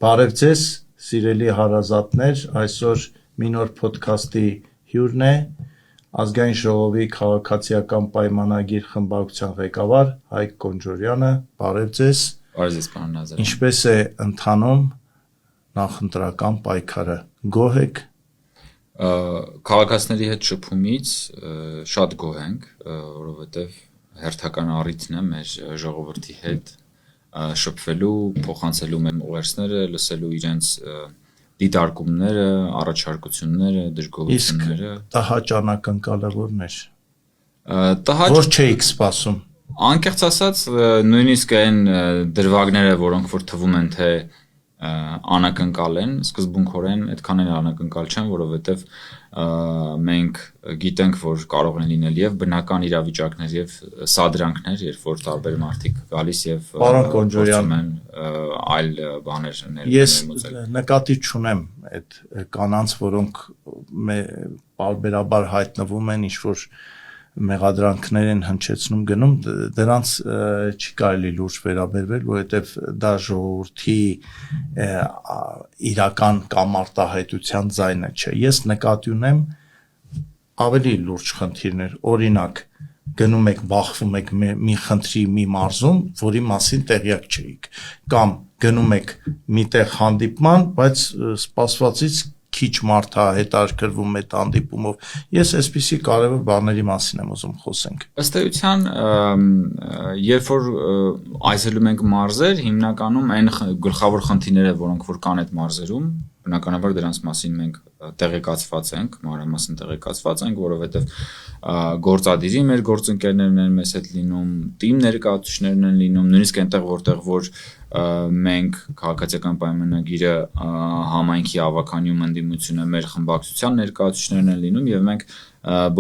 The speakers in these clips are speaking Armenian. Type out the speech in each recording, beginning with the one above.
Բարև ձեզ, սիրելի հարազատներ, այսօր մի նոր փոդքասթի հյուրն է Ազգային ժողովի քաղաքացիական պայմանագիր խմբակցության ղեկավար Հայկ Կոնջորյանը, բարև ձեզ։ Բարև ձեզ, պարոն Նազարյան։ Ինչպես է ընթանում նախընտրական պայքարը, գոհ եք։ Քաղաքացիների հետ շփումից շատ գոհ ենք, որովհետև հերթական առիթն է մեր ժողովրդի հետ շփվելու, փոխանցելու մեր ուղերձները, լսելու իրենց դիտարկումները, առաջարկությունները, դժգոհությունները։ Իսկ տհաճ անակնկալը որն էր։ Որ չէիք սպասում։ Անկեղծ ասած, նույնիսկ այն դրվագները, որոնք որ թվում են թե անակնկալ են, սկզբունքորեն այդքան էլ անակնկալ չեն, որովհետև մենք գիտենք, որ կարող են լինել եւ բնական իրավիճակներ եւ սադրանքներ, երբ որ տարբեր մարդիկ գալիս եւ փորձում են այլ բաներ ներմուծել։ Ես նկատի չունեմ այդ կանանց, որոնք պարբերաբար հայտնվում են ինչ-որ մեղադրանքներ են հնչեցնում գնում, դրանց չի կարելի լուրջ վերաբերվել, որովհետև դա ժողովրդի իրական կամ արտահայտության ձայնը չէ։ Ես նկատի ունեմ ավելի լուրջ խնդիրներ, օրինակ գնում եք բախվում եք մի խնդրի մի մարզում, որի մասին տեղյակ չէիք, կամ գնում եք միտեղ հանդիպման, բայց սպասվածից քիչ մարդ է հետաքրքրվում այդ հանդիպումով։ Ես այսպիսի կարևոր բաների մասին եմ ուզում խոսենք։ Ըստ էության, երբ որ այցելում ենք մարզեր, հիմնականում այն գլխավոր խնդիրները, որոնք որ կան այդ մարզերում, բնականաբար դրանց մասին մենք տեղեկացված ենք, մանրամասն տեղեկացված ենք, որովհետև գործադիրի մեր գործընկերներն են մեզ հետ լինում, թիմ ներկայացուցիչներն են լինում, նույնիսկ այնտեղ որտեղ որ մենք քաղաքացիական պայմանագիրը համայնքի ավականյում ընդդիմությունը մեր խմբակցության ներկայացուցիչներն են լինում եւ մենք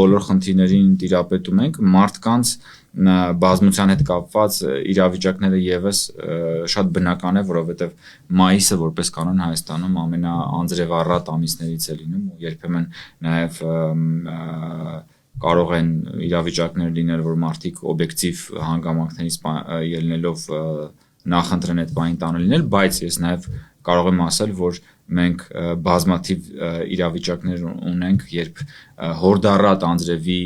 բոլոր խնդիրներին տիրապետում ենք մարդկանց բազմության հետ կապված իրավիճակները եւս շատ բնական է, որովհետեւ մայիսը որպես կանոն Հայաստանում ամենաանձրևառատ ամիսներից է լինում ու երբեմն նաեւ կարող են իրավիճակներ լինել, որ մարդիկ օբյեկտիվ հանգամանքներից ելնելով նախընտրեն այդ բանին տանը լինել, բայց ես նաև կարող եմ ասել, որ մենք բազմաթիվ իրավիճակներ ունենք, երբ հորդառատ անձրևի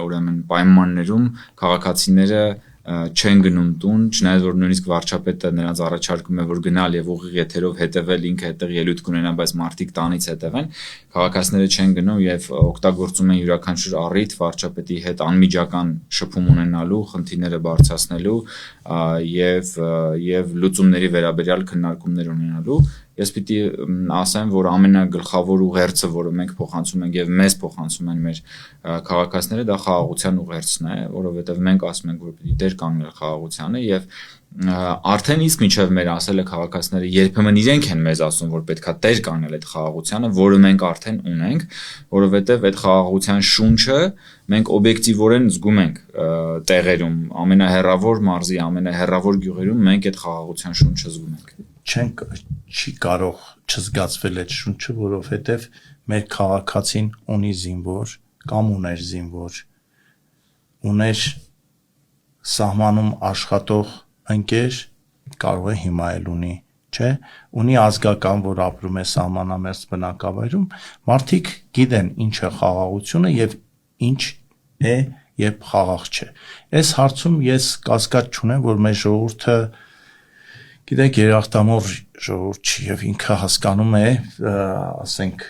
ուրեմն պայմաններում քաղաքացիները չեն գնում տուն, չնայած որ նույնիսկ վարչապետը նրանց առաջարկում է որ գնալ եւ ուղիղ եթերով հետեւել ինքը այդտեղ ելույթ կունենա, բայց մարդիկ տանից հետևեն, քաղաքացիները չեն գնում եւ օգտագործում են յուրաքանչյուր առիթ վարչապետի հետ անմիջական շփում ունենալու, խնդիրները բարձրացնելու եւ լուծումների վերաբերյալ քննարկումներ ունենալու։ Ես պիտի ասեմ, որ ամենագլխավոր ուղերձը, որը մենք փոխանցում ենք եւ մեզ փոխանցում են մեր քաղաքացիները, դա խաղաղության ուղերձն է, որովհետեւ մենք ասում ենք, որ պիտի դեր կանգնել խաղաղությանը եւ արդեն իսկ միջև մեր ասել է քաղաքացիները երբեմն իրենք են մեզ ասում, որ պետքա դեր կանգնել այդ խաղաղությանը, որը մենք արդեն ունենք, որովհետեւ այդ խաղաղության շունչը մենք օբյեկտիվորեն զգում ենք տեղերում, ամենահեռավոր մարզի, ամենահեռավոր գյուղերում մենք այդ խաղաղության շունչը զգում ենք։ Չի կարող չզգացվել այդ շունչը, որովհետև մեր քաղաքացին ունի զինվոր կամ ուներ զինվոր, ուներ սահմանում աշխատող ընկեր, կարող է հիմա էլ ունի, չէ, ունի ազգական, որ ապրում է սահմանամերձ բնակավայրում, մարդիկ գիտեն ինչ է խաղաղությունը եւ ինչ է երբ խաղաղ չէ։ Այս հարցում ես կասկած չունեմ, որ մեր ժողովուրդը գիտեք, երախտամոռ ժողովուրդ չի եւ ինքը հասկանում է, ասենք,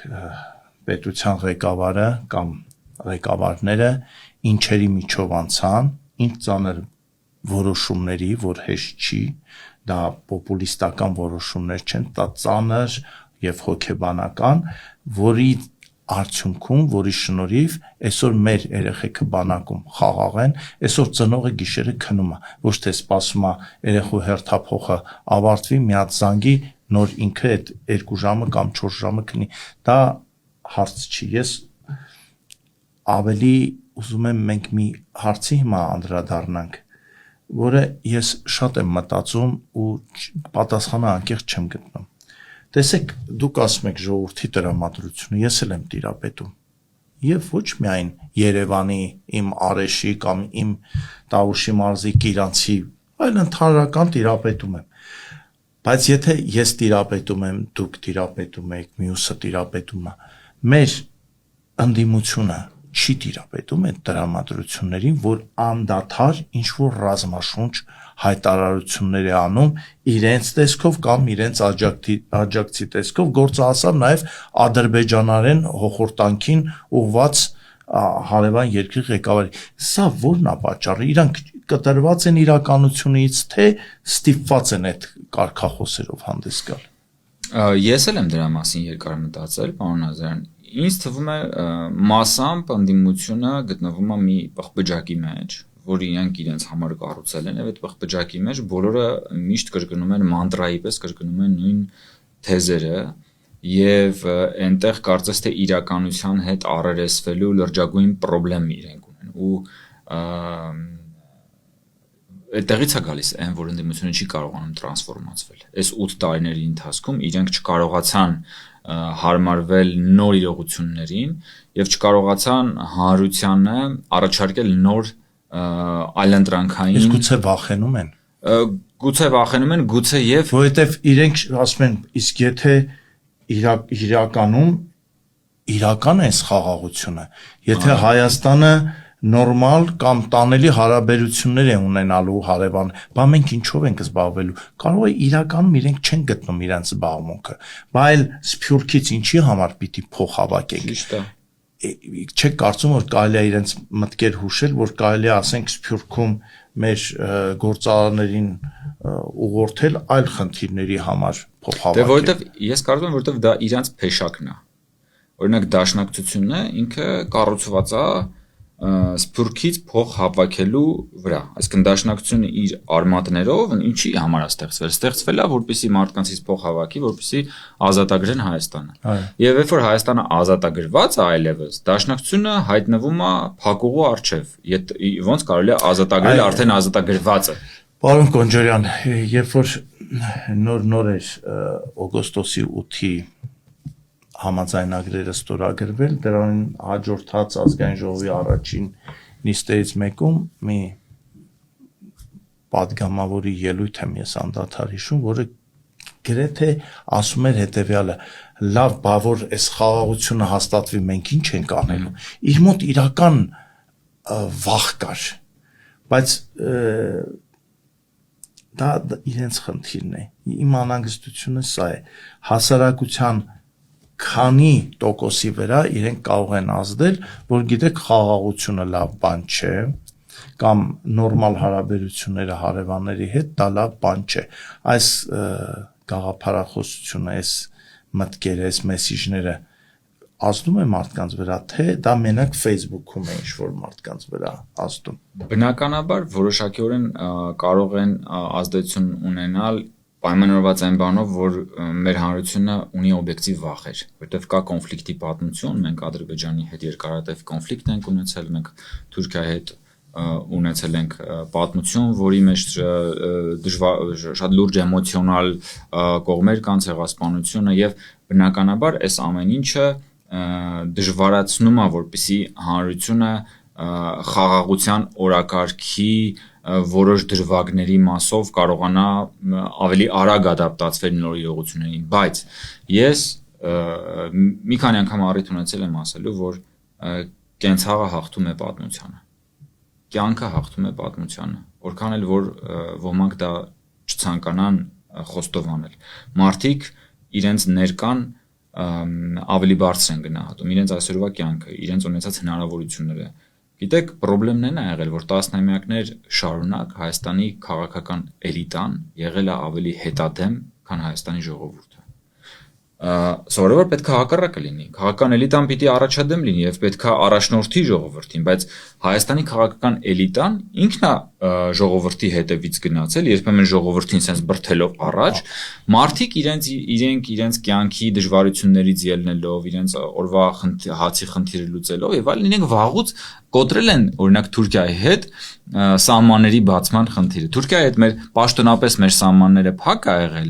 պետության ղեկավարը կամ ղեկավարները ինչերի միջով անցան, ինչ ծանր որոշումների, որ հեշտ չի, դա պոպուլիստական որոշումներ չեն, դա ծանր եւ հոգեբանական, որի արդյունքում, որի շնորհիվ այսօր մեր երեխեքը բանակում խաղաղ են, այսօր ծնողը գիշերը քնում է, ոչ թե սպասում է երեխու հերթափոխը ավարտվի, մի հատ զանգի, նոր ինքը այդ 2 ժամը կամ 4 ժամը քնի։ Դա հարց չի։ Ես ավելի ուզում եմ մենք մի հարցի հիմա անդրադառնանք, որը ես շատ եմ մտածում ու պատասխանը անկեղծ չեմ գտնում։ Տեսեք, դուք ասում եք ժողովրդի տրամադրությունը, ես էլ եմ տիրապետում։ Եվ ոչ միայն Երևանի, իմ Արեշի կամ իմ Տավուշի մարզի Կիրանցի, այլ ընդհանրական տիրապետում եմ։ Բայց եթե ես տիրապետում եմ, դուք տիրապետում եք, մյուսը տիրապետում է, մեր ընդդիմությունը չի տիրապետում այդ տրամադրություններին, որ անդադար ինչ որ ռազմաշունչ հայտարարություններ է անում իրենց տեսքով կամ իրենց աջակցի տեսքով, գործը հասավ նաև ադրբեջանարեն հոխորտանքին ուղված հարևան երկրի ղեկավարի։ Սա ո՞րն է պատճառը։ Իրանք կտրված են իրականությունից, թե ստիպված են այդ կարգախոսերով հանդես գալ։ Ես էլ եմ դրա մասին երկար մտածել, պարոն Ազարյան։ Ինձ թվում է մասամբ ընդդիմությունը գտնվում է մի պղպջակի մեջ, որ իրենք իրենց համար կառուցել են, եւ այդ պղպջակի մեջ բոլորը միշտ կրկնում են մանտրայի պես կրկնում են նույն թեզերը, եւ այնտեղ կարծես թե իրականության հետ առերեսվելու լրջագույն խնդրեմ իրենք ունեն ու այդտեղից է գալիս այն, որ ընդդիմությունը չի կարողանում տրանսֆորմացվել։ Այս 8 տարիների ընթացքում իրենք չկարողացան հարմարվել նոր իրողություններին եւ չկարողացան հանրությանը առաջարկել նոր այլընտրանքային։ Իսկ գուցե վախենում են։ Գուցե վախենում են, գուցե եւ որովհետեւ իրենք ասում են, իսկ եթե իրականում իրական է այս խաղաղությունը, եթե Հայաստանը նորմալ կամ տանելի հարաբերություններ են ունենալու հարևան, բա մենք ինչով ենք զբաղվելու։ Կարող է իրականում իրենք չեն գտնում իրենց զբաղմունքը, բայց Սփյուռքից ինչի համար պիտի փող հավաքենք։ Ճիշտ է։ Չեք կարծում, որ կարելի է իրենց մտքեր հուշել, որ կարելի է ասենք Սփյուռքում մեր գործարարներին ուղղորդել այլ խնդիրների համար փող հավաքել։ Դե որովհետև ես կարծում եմ, որովհետև դա իրանց փեշակն է։ Օրինակ դաշնակցությունը ինքը կառուցված է Սփյուռքից փող հավաքելու վրա, այսինքն դաշնակցությունը իր արմատներով ինչի համար է ստեղծվել է, որպեսզի մարդկանցից փող հավաքի, որպեսզի ազատագրեն Հայաստանը։ Եվ երբ որ Հայաստանը ազատագրված է այլևս, դաշնակցությունը հայտնվում է փակուղու առջև, ոնց կարելի է ազատագրել արդեն ազատագրվածը։ Պարոն Կոնջարյան, երբ որ նոր էր օգոստոսի 8-ի համաձայնագրերը ստորագրվել, դրան հաջորդած ազգային ժողովի առաջին նիստերից մեկում մի պատգամավորի ելույթ եմ ես անդադար հիշում, որը գրեթե ասում էր հետևյալը. լավ, բա որ այս խաղաղությունը հաստատվի, մենք ինչ ենք անելու։ Իր մոտ իրական վախ կար, բայց դա իրենց խնդիրն է։ Իմ անհանգստությունը սա է։ Հասարակության քանի տոկոսի վրա իրենք կարող են ազդել, որ գիտեք խաղաղությունը լավ բան չէ, կամ նորմալ հարաբերությունները հարևանների հետ դա լավ բան չէ։ Այս գաղափարախոսությունը, այս մտքերը, այս մեսիջները ազդում է մարդկանց վրա, թե դա մենակ Facebook-ում է ինչ-որ մարդկանց վրա ազդում։ Բնականաբար որոշակիորեն կարող են ազդեցություն ունենալ պայմանավորված այն բանով, որ մեր հանրությունը ունի օբյեկտիվ վախեր, որտեղ կա կոնֆլիկտի պատմություն, մենք Ադրբեջանի հետ երկարատև կոնֆլիկտ ենք ունեցել, մենք Թուրքիայի հետ ունեցել ենք պատմություն, որի մեջ շատ լուրջ էմոցիոնալ կողմեր կան, ցեղասպանությունը եւ բնականաբար այս ամեն ինչը դժվարացնում է, որպեսզի հանրությունը խաղաղության օրակարգի որոշ դրվագների մասով կարողանա ավելի արագ ադապտացվել նոր իրողություններին, բայց ես մի քանի անգամ առիթ ունեցել եմ ասելու, որ կենցաղը հաղթում է պատմությանը, կյանքը հաղթում է պատմությանը, որքան էլ որ ոմանք դա չցանկանան խոստովանել, մարդիկ իրենց ներկան ավելի բարձր են գնահատում, իրենց այսօրվա կյանքը, իրենց ունեցած հնարավորությունները։ Գիտեք, խնդիրն այն է եղել, որ տասնամյակներ շարունակ Հայաստանի քաղաքական էլիտան եղել է ավելի հետադեմ, քան Հայաստանի ժողովուրդը։ Սովորաբար պետք է հակառակը լինի։ Քաղաքական էլիտան պիտի առաջադեմ լինի եւ պետք է առաջնորդի ժողովրդին, բայց Հայաստանի քաղաքական էլիտան ինքն է ժողովրդի հետևից գնացել, երբեմն ժողովրդին sense բրթելով առաջ, մարդիկ իրենց կյանքի դժվարություններից ելնելով, իրենց օրվա հացի խնդիրը լուծելով եւ այլն, իրենք վաղուց կոտրել են օրինակ Թուրքիայի հետ սահմանների բացման խնդիրը։ Թուրքիայի հետ մեր պաշտոնապես մեր սահմանները փակ ա եղել,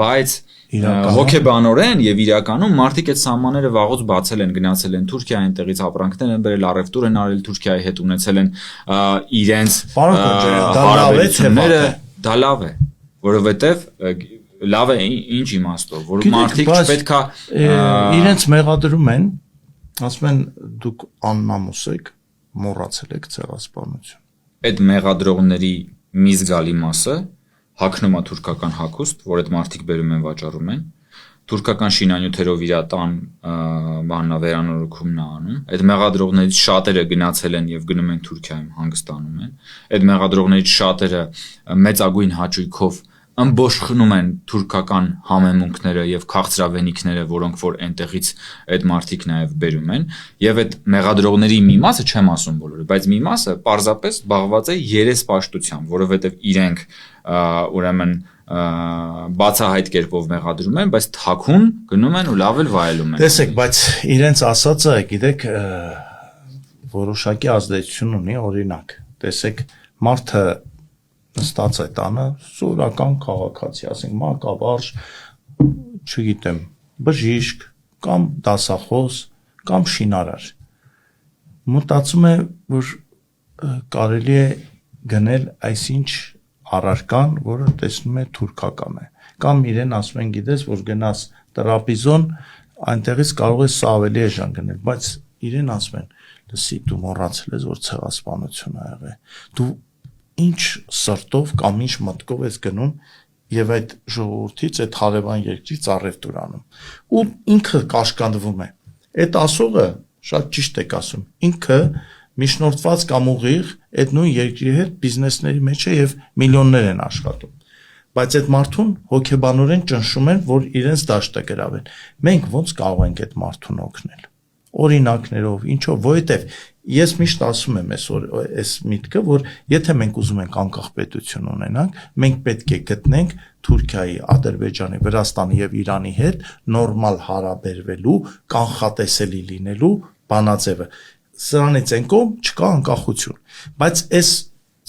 բայց հոգեբանորեն եւ իրականում մարդիկ այդ սահմանները վաղուց բացել են, գնացել են Թուրքիա, այնտեղից ապրանքներ են բերել, առևտուր են արել Թուրքիայի հետ, ունեցել են իրենց հարաբերությունները, դա լավ է, որովհետեւ լավ է ինչ իմաստով, որ մարդիկ չպետքա իրենց մեղադրում են, ասում են դուք աննամուս եք, մոռացել եք ցեղասպանություն։ Այդ մեղադրողների մի զգալի մասը հագնում է թուրքական հագուստ, որ այդ մարդիկ բերում են վաճառում են, թուրքական շինանյութերով իր տան վերանորոգումն է անում։ Այդ մեղադրողներից շատերը գնացել են եւ գնում են Թուրքիայում հանգստանում են։ Այդ մեղադրողներից շատերը մեծագույն հաճույքով ըմբոշխնում են թուրքական համեմունքները եւ քաղցրավենիքները, որոնք որ այնտեղից այդ մարդիկ նաեւ բերում են, եւ այդ մեղադրողների մի մասը չեմ ասում բոլորը, բայց մի մասը պարզապես զբաղված է երեսպաշտությամբ, որովհետեւ իրենք ուրեմն բացահայտ կերպով մեղադրում են, բայց թաքուն գնում են ու լավ էլ վայելում են։ Տեսեք, բայց իրենց ասածը, գիտեք, որոշակի ազդեցություն ունի, օրինակ, տեսեք, մարդը նստած է տանը, սովորական քաղաքացի, ասենք, մանկավարժ, չգիտեմ, բժիշկ կամ դասախոս կամ շինարար։ Մտածում է, որ կարելի է գնել այսինչ առարկան, որը տեսնում է թուրքական է, կամ իրեն ասում են, գիտես, որ գնաս տրապիզոն, այնտեղից կարող ես սա ավելի էժան գնել, բայց իրեն ասում են, լսի, դու մոռացել ես, որ ցեղասպանություն ա եղել, դու ինչ սրտով կամ ինչ մտքով ես գնում եւ այդ ժողովրդից, այդ հարևան երկրից առևտուր անում, ու ինքը կաշկանդվում է, այդ ասողը շատ ճիշտ եք ասում, ինքը միջնորդված կամ ուղիղ այդ նույն երկրի հետ բիզնեսների մեջ է եւ միլիոններ են աշխատում, բայց այդ մարդուն հոգեբանորեն ճնշում են, որ իրենց դաշտը գրավեն, մենք ոնց կարող ենք այդ մարդուն օգնել, օրինակներով, ինչով, որովհետեւ ես միշտ ասում եմ այս միտքը, որ եթե մենք ուզում ենք անկախ պետություն ունենանք, մենք պետք է գտնենք Թուրքիայի, Ադրբեջանի, Վրաստանի եւ Իրանի հետ նորմալ հարաբերվելու, կանխատեսելի լինելու բանաձևը։ Սրանից են կողմ չկա անկախություն, բայց այս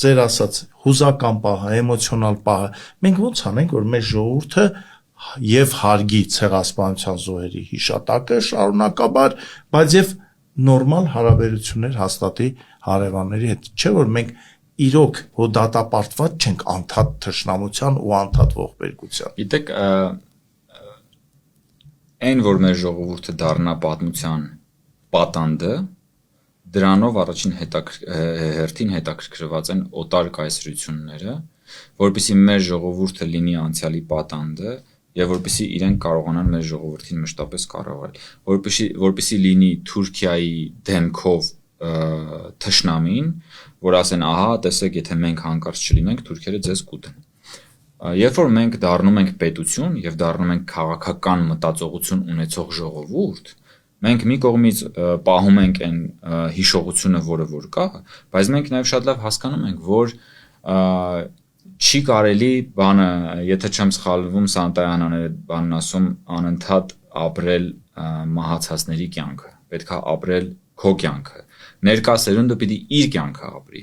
ձեր ասած հուզական պահը, էմոցիոնալ պահը, մենք ոնց անենք, որ մեր ժողովուրդը եւ հարգի ցեղասպանության զոհերի հիշատակը շարունակաբար, բայց եւ նորմալ հարաբերություններ հաստատի հարևանների հետ, չէ՞ որ մենք իրոք հո դատապարտված չենք անդադ թշնամության ու անդադ ողբերգության։ Գիտեք, այն որ մեր ժողովուրդը դառնա պատմության պատանդը, դրանով առաջին հերթին հետաքրքրված են օտար կայսրությունները, որպեսզի մեր ժողովուրդը լինի անցյալի պատանդը եւ որպեսզի իրենք կարողանան մեր ժողովրդին մշտապես կառավարել, որպեսզի լինի Թուրքիայի դեմքով թշնամին, որ ասեն, ահա, տեսեք, եթե մենք հանկարծ չլինենք, թուրքերը ձեզ կուտեն։ Երբ որ մենք դառնում ենք պետություն եւ դառնում ենք քաղաքական մտածողություն ունեցող ժողովուրդ, մենք մի կողմից պահում ենք այն հիշողությունը, որը որ կա, բայց մենք նաեւ շատ լավ հասկանում ենք, որ չի կարելի բանը, եթե չեմ սխալվում, Սանտայանն է բանն ասում, անընդհատ ապրել մահացածների կյանքը, պետք է ապրել քո կյանքը։ Ներկա սերունդը պիտի իր կյանքը ապրի։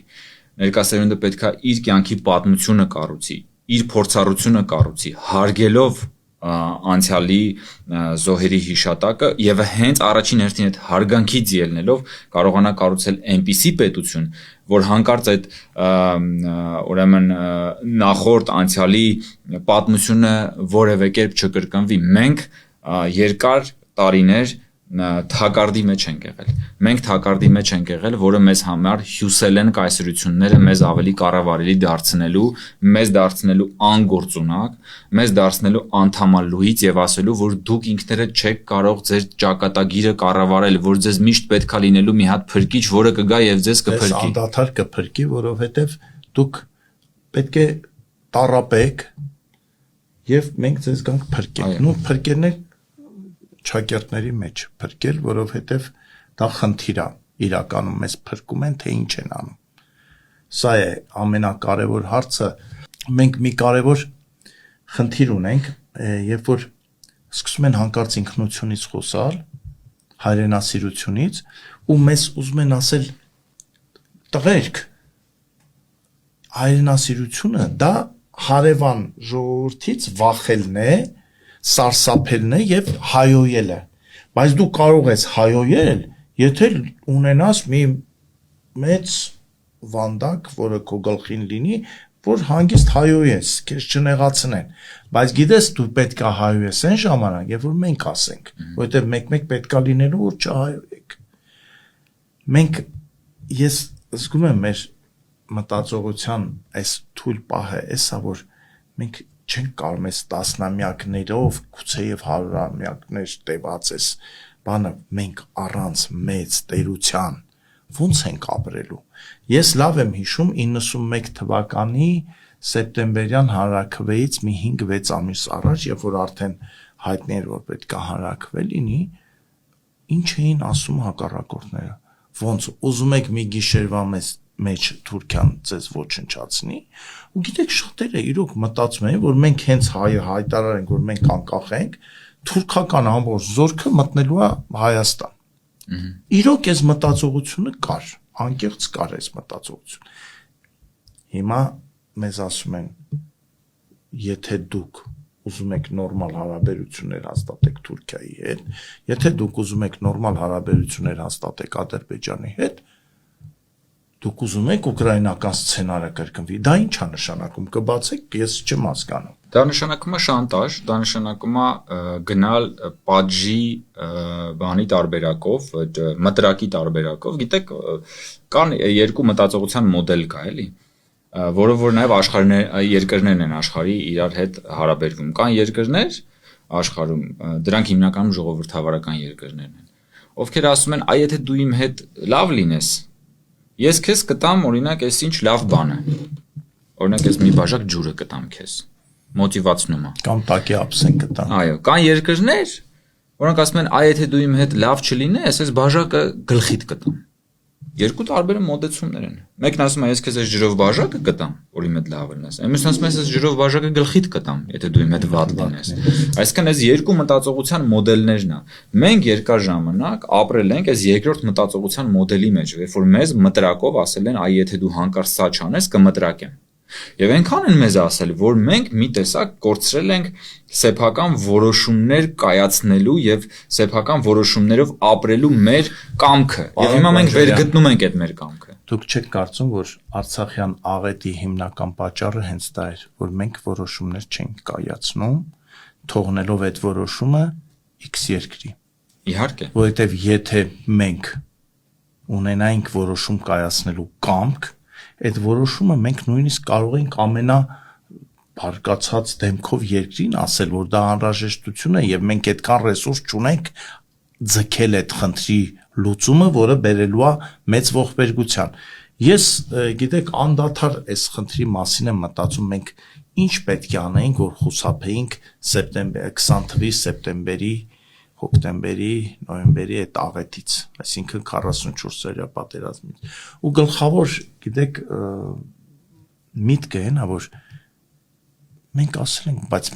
Ներկա սերունդը պետք է իր կյանքի պատմությունը կառուցի, իր փորձառությունը կառուցի, հարգելով անցյալի զոհերի հիշատակը եւ հենց առաջին հերթին այդ հարգանքից ելնելով կարողանա կառուցել այնպիսի պետություն, որ հանկարծ այդ ուրեմն նախորդ անցյալի պատմությունը որևէ կերպ չկրկնվի։ Մենք երկար տարիներ թակարդի մեջ ենք եղել։ Մենք թակարդի մեջ ենք եղել, որը մեզ համար հյուսել են կայսրությունները մեզ ավելի կառավարելի դարձնելու, մեզ դարձնելու անգործունակ, մեզ դարձնելու անդամալուից եւ ասելու, որ դուք ինքներդ չեք կարող ձեր ճակատագիրը կառավարել, որ ձեզ միշտ պետքա լինելու մի հատ փրկիչ, որը կգա եւ ձեզ կփրկի։ Անդադար կփրկի, որովհետեւ դուք պետք է տառապեք եւ մենք ձեզ գանք փրկենք։ Նու փրկելն է ճակերտների մեջ փրկել, որովհետև դա խնդիր է իրականում մեզ փրկում են, թե ինչ են անում։ Սա է ամենակարևոր հարցը։ Մենք մի կարևոր խնդիր ունենք, երբ որ սկսում են հանկարծ ինքնությունից խոսալ, հայրենասիրությունից, ու մեզ ուզում են ասել տղերք, հայրենասիրությունը դա հարևան ժողովրդից վախելն է, սարսափելն է եւ հայոյելը, բայց դու կարող ես հայոյել, եթե ունենաս մի մեծ վանդակ, որը քո գլխին լինի, որ հանգիստ հայոյ ես, քեզ չնեղացնեն, բայց գիտես դու պետքա հայոյ ես այն ժամանակ, երբ որ մենք ասենք, որովհետև մեկ-մեկ պետքա լինելու որ չհայոյեք։ Մենք ես զգում եմ մեր մտածողության այս թույլ պահը, էսա որ մենք չենք կարող մեզ տասնամյակներով, գուցեև հարյուրամյակներ տևած էս բանը մենք առանց մեծ տերության ոնց ենք ապրելու։ Ես լավ եմ հիշում 91 թվականի սեպտեմբերյան հանրաքվեից մի 5-6 ամիս առաջ, երբ որ արդեն հայտնի էր որ պետք է հանրաքվե լինի, ինչ էին ասում հակառակորդները։ Ոնց ուզում եք մի գիշերվա մեջ Թուրքիան ձեզ ոչնչացնի, ու գիտեք շատերը իրոք մտածում են, որ մենք հենց հայտարարենք, որ մենք անկախ ենք, թուրքական ամբողջ զորքը մտնելու է Հայաստան։ Իրոք այս մտածողությունը կար, անկեղծ կար այս մտածողություն։ Հիմա մեզ ասում են, եթե դուք ուզում եք նորմալ հարաբերություններ հաստատեք Թուրքիայի հետ, եթե դուք ուզում եք նորմալ հարաբերություններ հաստատեք Ադրբեջանի հետ, դուք ուզում եք ուկրաինական սցենարը կրկնվի, դա ի՞նչ է նշանակում, կբացեք, ես չեմ հասկանում։ Դա նշանակում է շանտաժ, դա նշանակում է գնալ պատժի բանի տարբերակով, մտրակի տարբերակով, գիտեք, կան երկու մտածողության մոդել կա, էլի, որը որ նաև երկրներն են աշխարհի իրար հետ հարաբերվում։ Կան երկրներ աշխարհում, դրանք հիմնականում ժողովրդավարական երկրներն են, ովքեր ասում են, այ եթե դու իմ հետ լավ լինես, ես քեզ կտամ, օրինակ, այս ինչ լավ բան է։ Օրինակ, ես մի բաժակ ջուրը կտամ քեզ։ Մոտիվացնում է։ Կամ տակի ափսեն կտամ։ Այո, կան երկրներ, որոնք ասում են, այ եթե դու իմ հետ լավ չլինես, այս բաժակը գլխիդ կտամ։ Երկու տարբեր մոտեցումներ են։ Մեկն ասում է, ես քեզ այս ջրով բաժակը կտամ, որ իմ հետ լավ լինես։ Մյուսն ասում է, այս ջրով բաժակը գլխիդ կտամ, եթե դու իմ հետ վատ լինես։ Այսինքն այս երկու մտածողության մոդելներն է։ Մենք երկար ժամանակ ապրել ենք այս երկրորդ մտածողության մոդելի մեջ, երբ որ մեզ մտրակով ասել են, այ եթե դու հանկարծ սա չանես, կմտրակեմ։ Եվ այնքան են մեզ ասել, որ մենք մի տեսակ կորցրել ենք սեփական որոշումներ կայացնելու եւ սեփական որոշումներով ապրելու մեր կամքը։ Եվ հիմա մենք վերգտնում ենք այդ մեր կամքը։ Դուք չեք կարծում, որ Արցախյան աղետի հիմնական պատճառը հենց դա էր, որ մենք որոշումներ չենք կայացնում, թողնելով այդ որոշումը X երկրի։ Իհարկե։ Որովհետեւ եթե մենք ունենայինք որոշում կայացնելու կամք, այդ որոշումը մենք նույնիսկ կարող ենք ամենաբարգացած դեմքով երկրին ասել, որ դա անհրաժեշտություն է եւ մենք այդքան ռեսուրս չունենք ձգել այդ խնդրի լուծումը, որը բերելու է մեծ ողբերգության։ Ես գիտեք անդադար այս խնդրի մասին եմ մտածում, մենք ինչ պետք է անեինք, որ խուսափեինք սեպտեմբեր 20 թվականի սեպտեմբերի հոկտեմբերի, նոյեմբերի այդ աղետից, այսինքն 44-օրյա պատերազմից։ Ու գլխավոր, գիտեք, միտքը այն է, որ մենք ասել ենք, բայց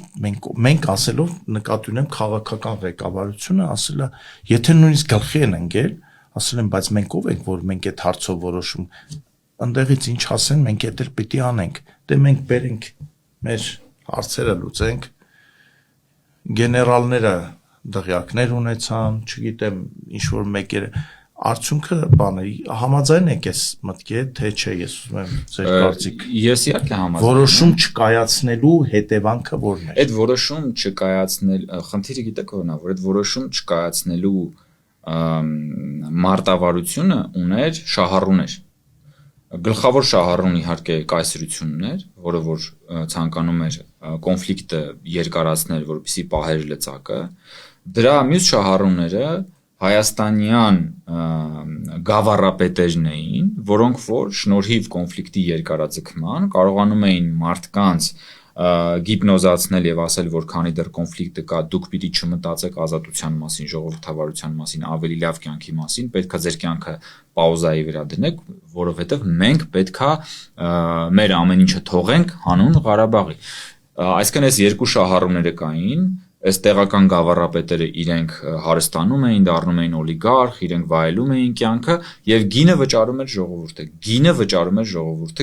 մենք ասելով նկատի ունեմ քաղաքական ղեկավարությունը ասել է, եթե նույնիսկ գլխի են ընկել, ասել են, բայց մենք ով ենք, որ մենք այդ հարցով որոշում, ընդեղից ինչ ասեն, մենք դա էլ պիտի անենք։ Դե մենք բերենք մեր հարցերը լուծենք, գեներալները դղյակներ ունեցան, չգիտեմ, ինչ որ մեկերը արդյունքը բանը համաձայն եք այս մտքի հետ, թե չէ, ես ուզում եմ ձեր կարծիք։ Ես իհարկե համաձայն եմ։ Որոշում չկայացնելու հետևանքը որն է։ Այդ որոշում չկայացնել, խնդիրը գիտեք որն է, որ այդ որոշում չկայացնելու մարտավարությունը ուներ շահառուներ։ Գլխավոր շահառուն իհարկե կայսրությունն էր, որը որ ցանկանում էր կոնֆլիկտը երկարացնել, որպեսզի պահեր լծակը։ Դրա մյուս շահառուները հայաստանյան գավառապետերն էին, որոնք որ շնորհիվ կոնֆլիկտի երկարաձգման կարողանում էին մարդկանց գիպնոզացնել եւ ասել, որ քանի դեռ կոնֆլիկտը կա, դուք պիտի չմտածեք ազատության մասին, ժողովրդավարության մասին, ավելի լավ կյանքի մասին, պետքա ձեր կյանքը պաուզայի վրա դնեք, որովհետեւ մենք պետքա մեր ամեն ինչը թողենք հանուն Ղարաբաղի։ Այսինքն այս երկու շահառուները կային, այս տեղական գավառապետերը իրենք հարստանում էին, դառնում էին օլիգարխ, իրենք վայելում էին կյանքը եւ գինը վճարում էր ժողովուրդը,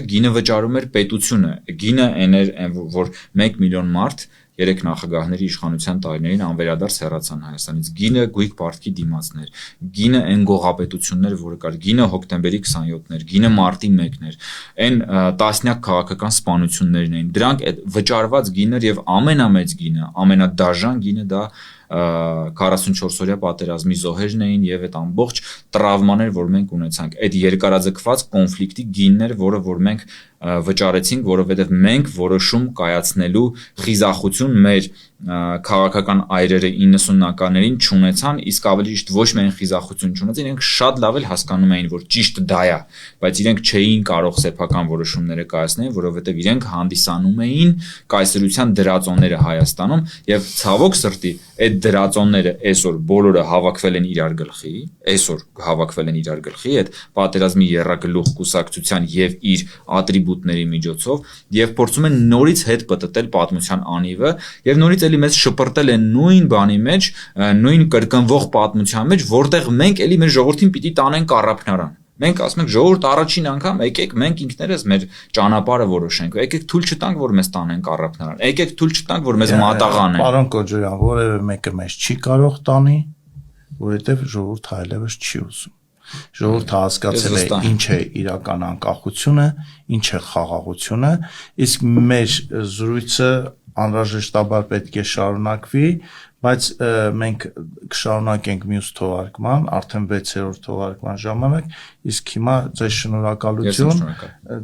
գինը վճարում էր պետությունը, գինը այն էր, որ 1 միլիոն մարդ 3 նախագահների իշխանության տարիներին անվերադարձ հեռացան Հայաստանից։ Գինը գույք պարտքի դիմացներ, գինը այն գողապետություններ, որը կար, գինը հոկտեմբերի 27-ներ, գինը մարտի 1-ներ, այն տասնյակ քաղաքական սպանություններն էին։ Դրանք այդ վճարված գինը եւ ամենամեծ գինը, ամենադաժան գինը դա 44-օրյա պատերազմի զոհերն էին եւ այդ ամբողջ տրավմաներ, որ մենք ունեցանք, այդ երկարաձգված կոնֆլիկտի գիններ, որ մենք վճարեցինք, որովհետեւ մենք որոշում կայացնելու խիզախություն մեր քաղաքական այրերը 90-ականներին չունեցան, իսկ ավելի ճիշտ ոչ միայն խիզախություն չունեցին, իրենք շատ լավ էլ հասկանում էին, որ ճիշտ դա է, բայց իրենք չէին կարող սեփական որոշումները կայացնել, որովհետեւ իրենք հանդիսանում էին կայսրության դրածոնները Հայաստանում եւ ցավոք սրտի այդ դրածոնները այսօր բոլորը հավաքվել են իրար գլխի, այդ պատերազմի եռագլուխ կուսակցության եւ իր ատրիբուտների միջոցով եւ փորձում են նորից հետ պտտել պատմության անիվը եւ նորից էլի մեզ շպրտել են նույն բանի մեջ, նույն կրկնվող պատմության մեջ, որտեղ մենք էլի մեր ժողովրդին պիտի տանենք առափնարան։ Մենք ասում ենք ժողովուրդ առաջին անգամ եկեք մենք ինքներս մեր ճանապարհը որոշենք, եկեք թույլ չտանք որ մեզ տանենք առափնարան, եկեք թույլ չտանք որ մեզ մատաղանեն։ Պարոն Կոջոյան, որևէ մեկը մեզ չի կարող տանի, որովհետև ժողովուրդը այլևս չի ուզում։ Ժողովուրդը հասկացել է ինչ է իրական անկախությունը, ինչ է խաղաղությունը, իսկ մեր զրույցը անհրաժեշտաբար պետք է շարունակվի, բայց մենք կշարունակենք մյուս թողարկման, արդեն 6-րդ թողարկման ժամանակ, իսկ հիմա ձեզ շնորհակալություն,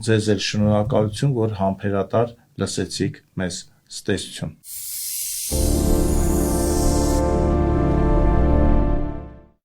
ձեզ էլ շնորհակալություն, որ համբերատար լսեցիք մեզ, ստեսություն։